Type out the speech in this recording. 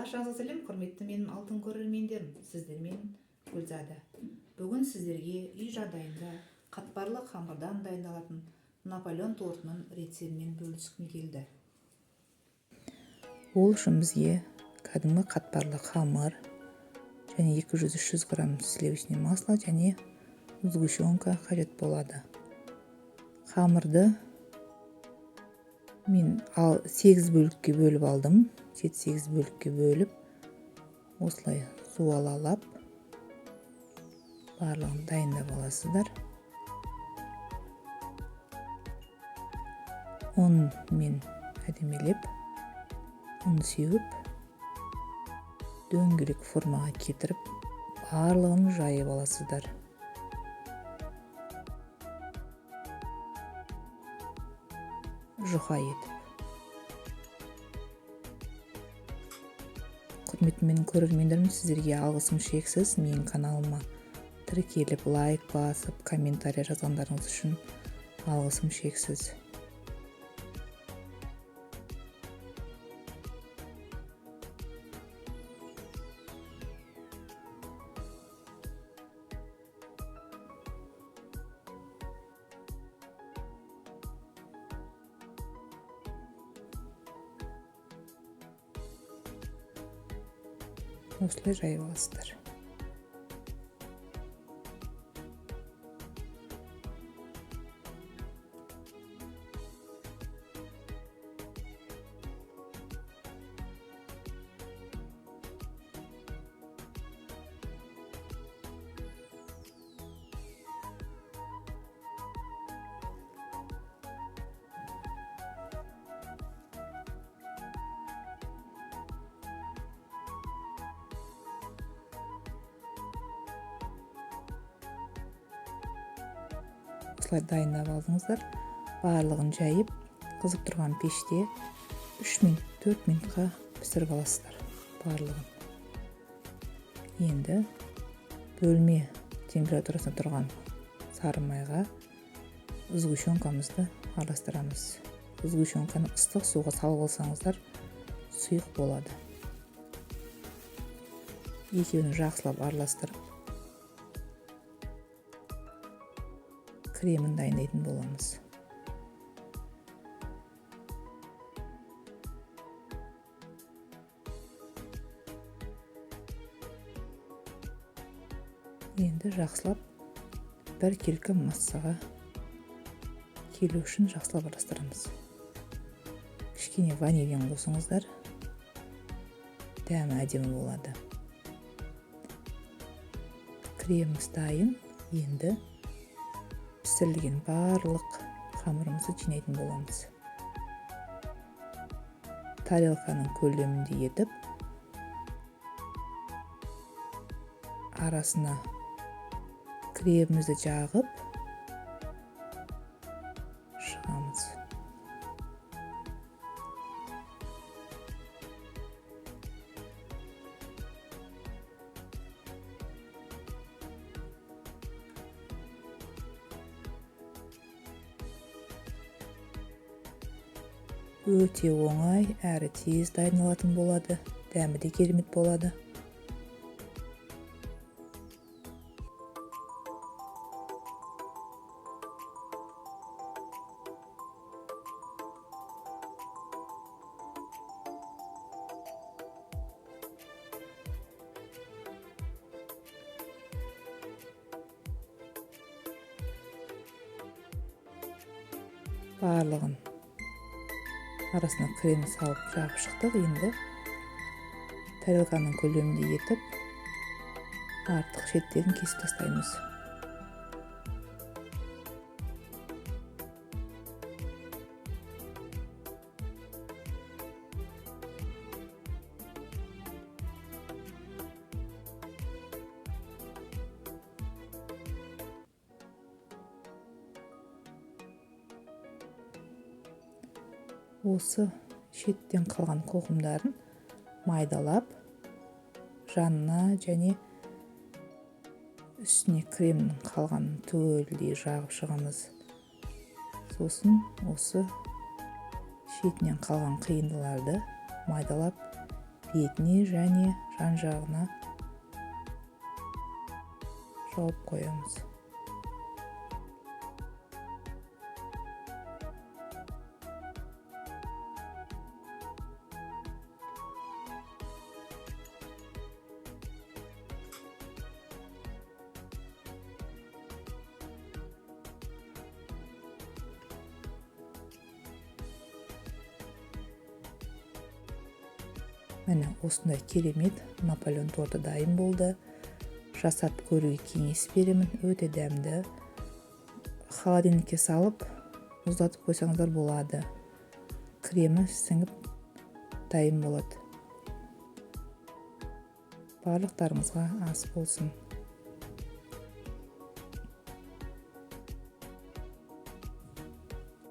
Баршаңызға сәлем, құрметті менің алтын көрермендерім, сіздермен Гүлзада. Бүгін сіздерге үй жағдайында қатпарлы қамырдан дайындалатын Наполеон тортының рецептімен бөліскім келді. Ол үшін бізге кәдімгі қатпарлы қамыр және 200-300 грамм сливочный масло және сгущенка қажет болады. Қамырды мен 8 бөлікке бөліп алдым. 7-8 бөлікке бөліп, осылай суалалап, барлығын дайындап аласыздар. Оны мен әдемелеп, оны сеуіп, дөңгелек формаға кетіріп, барлығын жайып аласыздар. Жұқа етіп. Құрметті менің көрермендерім, сіздерге алғысым шексіз. Менің каналыма тіркеліп, лайк басып, комментарий жазғандарыңыз үшін алғысым шексіз. Осылай жайып аласыздар. Осылай дайындап алдыңыздар. Барлығын жайып, қызып тұрған пеште 3 минут, 4 минутқа пісіріп аласыздар барлығын. Енді бөлме температурасында тұрған сары майға сгущенкамызды араластырамыз. Сгущенканы ыстық суға салып алсаңыздар, сұйық болады. Екеуін жақсылап араластырып, кремін дайындайтын боламыз. Енді жақсылап бір келкі массаға келу үшін жақсылап араластырамыз. Кішкене ванилин қосыңыздар, дәмі әдемі болады. Креміміз дайын. Енді пісірілген барлық қамырымызды жинайтын боламыз. Тарелканың көлемінде етіп, арасына кремімізді жағып шығамыз. Өте оңай, әрі тез дайындалатын болады. Дәмі де керемет болады. Барлығын арасына крем салып жағып шықтық. Енді тарелканың көлемінде етіп, артық шеттерін кесіп тастаймыз. Осы шеттен қалған қоқымдарын майдалап, жанына және үстіне кремнің қалғанын түгелдей жағып шығамыз. Сосын осы шетінен қалған қиындыларды майдалап бетіне және жан жағына жауып қоямыз. Міне осындай керемет Наполеон торты дайын болды. Жасап көруге кеңес беремін. Өте дәмді. Холодильникке салып, мұздатып қойсаңыздар болады. Кремі сіңіп дайын болады. Барлықтарыңызға ас болсын.